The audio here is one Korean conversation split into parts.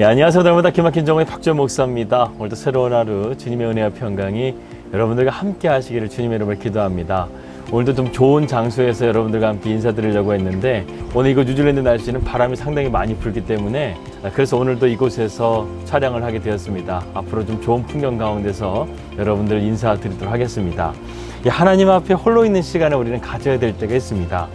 안녕하세요. 날마다 기막힌 정의 박주현 목사입니다. 오늘도 새로운 하루 주님의 은혜와 평강이 여러분들과 함께 하시기를 주님의 이름으로 기도합니다. 오늘도 좀 좋은 장소에서 여러분들과 함께 인사드리려고 했는데 오늘 이곳 뉴질랜드 날씨는 바람이 상당히 많이 불기 때문에 그래서 오늘도 이곳에서 촬영을 하게 되었습니다. 앞으로 좀 좋은 풍경 가운데서 여러분들 인사드리도록 하겠습니다. 하나님 앞에 홀로 있는 시간을 우리는 가져야 될 때가 있습니다.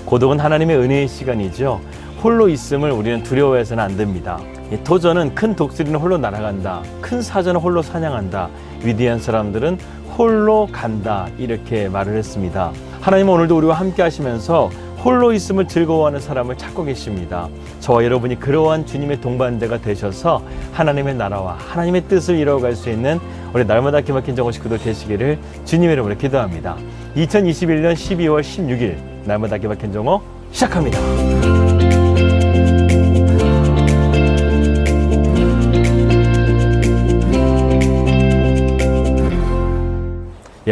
고독은 하나님의 은혜의 시간이죠. 홀로 있음을 우리는 두려워해서는 안 됩니다. 토저는 큰 독수리는 홀로 날아간다. 큰 사자는 홀로 사냥한다. 위대한 사람들은 홀로 간다. 이렇게 말을 했습니다. 하나님은 오늘도 우리와 함께 하시면서 홀로 있음을 즐거워하는 사람을 찾고 계십니다. 저와 여러분이 그러한 주님의 동반자가 되셔서 하나님의 나라와 하나님의 뜻을 이루어갈 수 있는 우리 날마다 기막힌 정오 식구들 되시기를 주님의 이름으로 기도합니다. 2021년 12월 16일 날마다 기막힌 정오 시작합니다.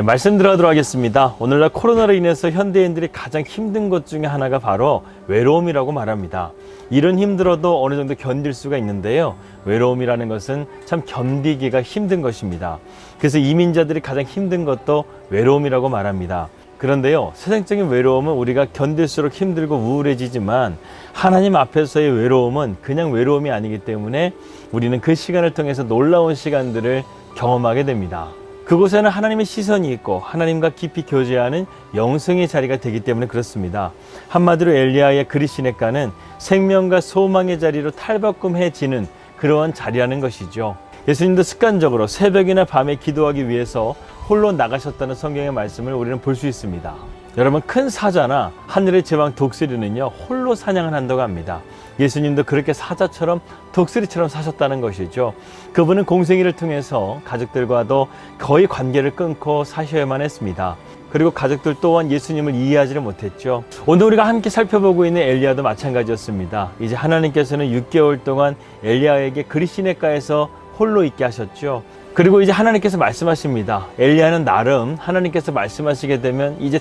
말씀 들어가도록 하겠습니다. 오늘날 코로나로 인해서 현대인들이 가장 힘든 것 중에 하나가 바로 외로움이라고 말합니다. 일은 힘들어도 어느 정도 견딜 수가 있는데요. 외로움이라는 것은 참 견디기가 힘든 것입니다. 그래서 이민자들이 가장 힘든 것도 외로움이라고 말합니다. 그런데요, 세상적인 외로움은 우리가 견딜수록 힘들고 우울해지지만 하나님 앞에서의 외로움은 그냥 외로움이 아니기 때문에 우리는 그 시간을 통해서 놀라운 시간들을 경험하게 됩니다. 그곳에는 하나님의 시선이 있고 하나님과 깊이 교제하는 영성의 자리가 되기 때문에 그렇습니다. 한마디로 엘리야의 그리시네가는 생명과 소망의 자리로 탈바꿈해지는 그러한 자리라는 것이죠. 예수님도 습관적으로 새벽이나 밤에 기도하기 위해서 홀로 나가셨다는 성경의 말씀을 우리는 볼 수 있습니다. 여러분, 큰 사자나 하늘의 제왕 독수리는요 홀로 사냥을 한다고 합니다. 예수님도 그렇게 사자처럼 독수리처럼 사셨다는 것이죠. 그분은 공생애를 통해서 가족들과도 거의 관계를 끊고 사셔야만 했습니다. 그리고 가족들 또한 예수님을 이해하지를 못했죠. 오늘 우리가 함께 살펴보고 있는 엘리야도 마찬가지였습니다. 이제 하나님께서는 6개월 동안 엘리야에게 그리시네가에서 홀로 있게 하셨죠. 그리고 이제 하나님께서 말씀하십니다. 엘리야는 나름 하나님께서 말씀하시게 되면 이제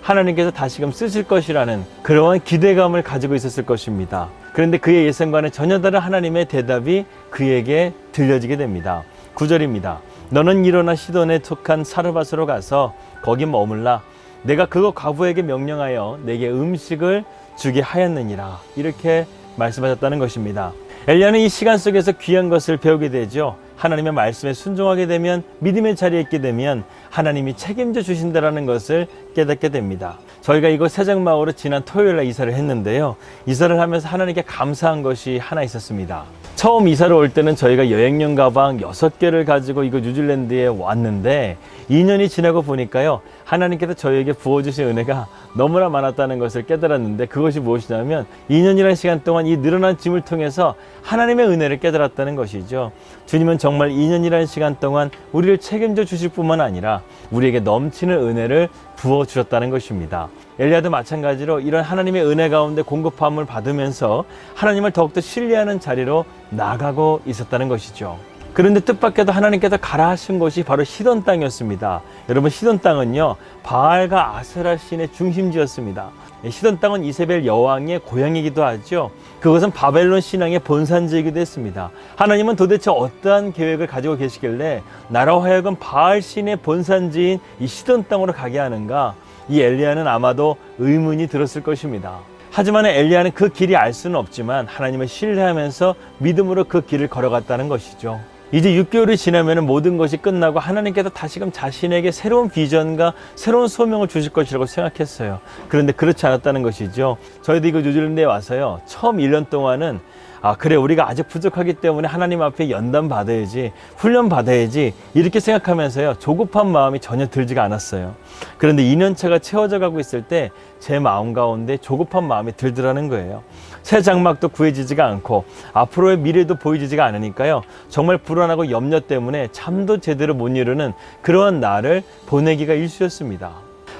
하나님께서 다시금 쓰실 것이라는 그러한 기대감을 가지고 있었을 것입니다. 그런데 그의 예상과는 전혀 다른 하나님의 대답이 그에게 들려지게 됩니다. 9절입니다. 너는 일어나 시돈에 속한 사르밧으로 가서 거기 머물라. 내가 그거 과부에게 명령하여 내게 음식을 주게 하였느니라. 이렇게 말씀하셨다는 것입니다. 엘리야는 이 시간 속에서 귀한 것을 배우게 되죠. 하나님의 말씀에 순종하게 되면, 믿음의 자리에 있게 되면 하나님이 책임져 주신다는 것을 깨닫게 됩니다. 저희가 이곳 새장마을로 지난 토요일날 이사를 했는데요. 이사를 하면서 하나님께 감사한 것이 하나 있었습니다. 처음 이사를 올 때는 저희가 여행용 가방 6개를 가지고 이곳 뉴질랜드에 왔는데 2년이 지나고 보니까요, 하나님께서 저희에게 부어주신 은혜가 너무나 많았다는 것을 깨달았는데, 그것이 무엇이냐면 2년이라는 시간 동안 이 늘어난 짐을 통해서 하나님의 은혜를 깨달았다는 것이죠. 주님은 정말 2년이라는 시간 동안 우리를 책임져 주실 뿐만 아니라 우리에게 넘치는 은혜를 부어주셨다는 것입니다. 엘리야도 마찬가지로 이런 하나님의 은혜 가운데 공급함을 받으면서 하나님을 더욱더 신뢰하는 자리로 나가고 있었다는 것이죠. 그런데 뜻밖에도 하나님께서 가라 하신 곳이 바로 시돈 땅이었습니다. 여러분, 시돈 땅은요 바알과 아세라 신의 중심지였습니다. 시돈 땅은 이세벨 여왕의 고향이기도 하죠. 그것은 바벨론 신앙의 본산지이기도 했습니다. 하나님은 도대체 어떠한 계획을 가지고 계시길래 나로 하여금 바알 신의 본산지인 이 시돈 땅으로 가게 하는가? 이 엘리야는 아마도 의문이 들었을 것입니다. 하지만 엘리야는 그 길이 알 수는 없지만 하나님을 신뢰하면서 믿음으로 그 길을 걸어갔다는 것이죠. 이제 6개월이 지나면 모든 것이 끝나고 하나님께서 다시금 자신에게 새로운 비전과 새로운 소명을 주실 것이라고 생각했어요. 그런데 그렇지 않았다는 것이죠. 저희도 이거 뉴질랜드에 와서요, 처음 1년 동안은 그래, 우리가 아직 부족하기 때문에 하나님 앞에 연단 받아야지, 훈련 받아야지, 이렇게 생각하면서요 조급한 마음이 전혀 들지가 않았어요. 그런데 2년차가 채워져 가고 있을 때 제 마음 가운데 조급한 마음이 들더라는 거예요. 새 장막도 구해지지가 않고 앞으로의 미래도 보이지가 않으니까요, 정말 불안하고 염려 때문에 잠도 제대로 못 이루는 그러한 나를 보내기가 일쑤였습니다.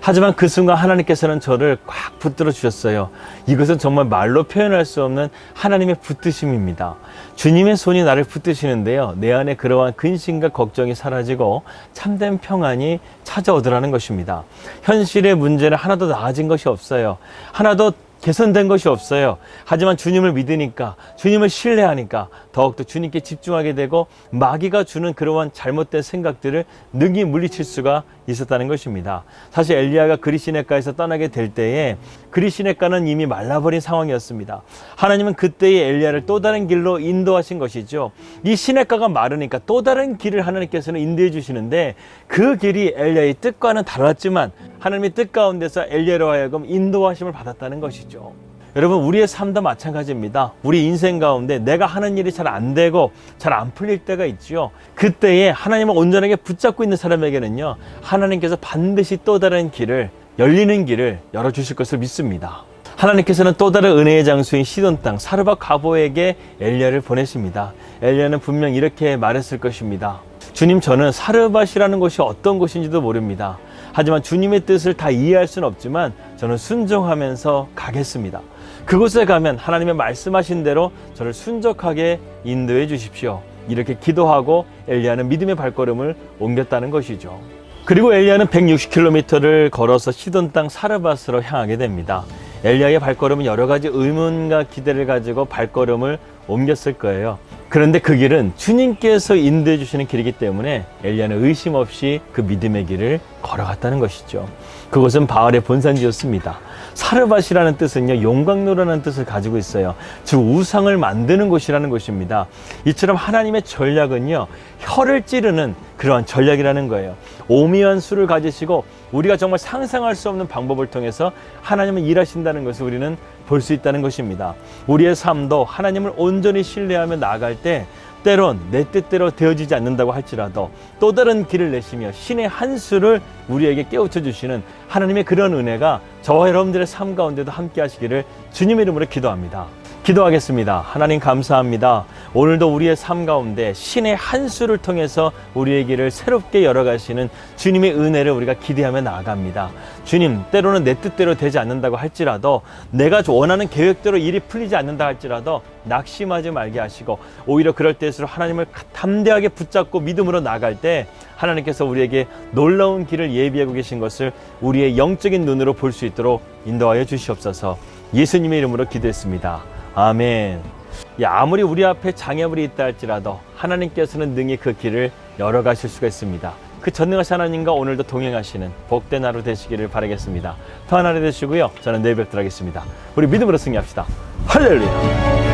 하지만 그 순간 하나님께서는 저를 꽉 붙들어 주셨어요. 이것은 정말 말로 표현할 수 없는 하나님의 붙드심입니다. 주님의 손이 나를 붙드시는데요, 내 안에 그러한 근심과 걱정이 사라지고 참된 평안이 찾아오더라는 것입니다. 현실의 문제는 하나도 나아진 것이 없어요. 하나도 개선된 것이 없어요. 하지만 주님을 믿으니까, 주님을 신뢰하니까 더욱더 주님께 집중하게 되고 마귀가 주는 그러한 잘못된 생각들을 능히 물리칠 수가 있었다는 것입니다. 사실 엘리야가 그리시네가에서 떠나게 될 때에 그리시네가는 이미 말라버린 상황이었습니다. 하나님은 그때의 엘리야를 또 다른 길로 인도하신 것이죠. 이 시내가가 마르니까 또 다른 길을 하나님께서는 인도해 주시는데 그 길이 엘리야의 뜻과는 달랐지만 하나님의 뜻 가운데서 엘리야로 하여금 인도하심을 받았다는 것이죠. 여러분, 우리의 삶도 마찬가지입니다. 우리 인생 가운데 내가 하는 일이 잘 안 되고 잘 안 풀릴 때가 있지요. 그때에 하나님을 온전하게 붙잡고 있는 사람에게는요, 하나님께서 반드시 또 다른 길을, 열리는 길을 열어주실 것을 믿습니다. 하나님께서는 또 다른 은혜의 장소인 시돈 땅 사르밧 가보에게 엘리야를 보내십니다. 엘리야는 분명 이렇게 말했을 것입니다. 주님, 저는 사르밧이라는 곳이 어떤 곳인지도 모릅니다. 하지만 주님의 뜻을 다 이해할 수는 없지만 저는 순종하면서 가겠습니다. 그곳에 가면 하나님의 말씀하신 대로 저를 순적하게 인도해 주십시오. 이렇게 기도하고 엘리야는 믿음의 발걸음을 옮겼다는 것이죠. 그리고 엘리야는 160km를 걸어서 시돈 땅 사르밧으로 향하게 됩니다. 엘리야의 발걸음은 여러 가지 의문과 기대를 가지고 발걸음을 옮겼을 거예요. 그런데 그 길은 주님께서 인도해 주시는 길이기 때문에 엘리야는 의심 없이 그 믿음의 길을 걸어갔다는 것이죠. 그곳은 바알의 본산지였습니다. 사르밧이라는 뜻은요, 용광로라는 뜻을 가지고 있어요. 즉 우상을 만드는 곳이라는 것입니다. 이처럼 하나님의 전략은요, 혀를 찌르는 그러한 전략이라는 거예요. 오묘한 수를 가지시고 우리가 정말 상상할 수 없는 방법을 통해서 하나님은 일하신다는 것을 우리는 볼 수 있다는 것입니다. 우리의 삶도 하나님을 온전히 신뢰하며 나아갈 때 때론 내 뜻대로 되어지지 않는다고 할지라도 또 다른 길을 내시며 신의 한 수를 우리에게 깨우쳐 주시는 하나님의 그런 은혜가 저와 여러분들의 삶 가운데도 함께 하시기를 주님의 이름으로 기도합니다. 기도하겠습니다. 하나님 감사합니다. 오늘도 우리의 삶 가운데 신의 한 수를 통해서 우리의 길을 새롭게 열어가시는 주님의 은혜를 우리가 기대하며 나아갑니다. 주님, 때로는 내 뜻대로 되지 않는다고 할지라도 내가 원하는 계획대로 일이 풀리지 않는다 할지라도 낙심하지 말게 하시고 오히려 그럴 때일수록 하나님을 담대하게 붙잡고 믿음으로 나아갈 때 하나님께서 우리에게 놀라운 길을 예비하고 계신 것을 우리의 영적인 눈으로 볼 수 있도록 인도하여 주시옵소서. 예수님의 이름으로 기도했습니다. 아멘. 아무리 우리 앞에 장애물이 있다 할지라도 하나님께서는 능히 그 길을 열어가실 수가 있습니다. 그 전능하신 하나님과 오늘도 동행하시는 복된 하루 되시기를 바라겠습니다. 평안한 하루 되시고요. 저는 내일 뵙도록 하겠습니다. 우리 믿음으로 승리합시다. 할렐루야.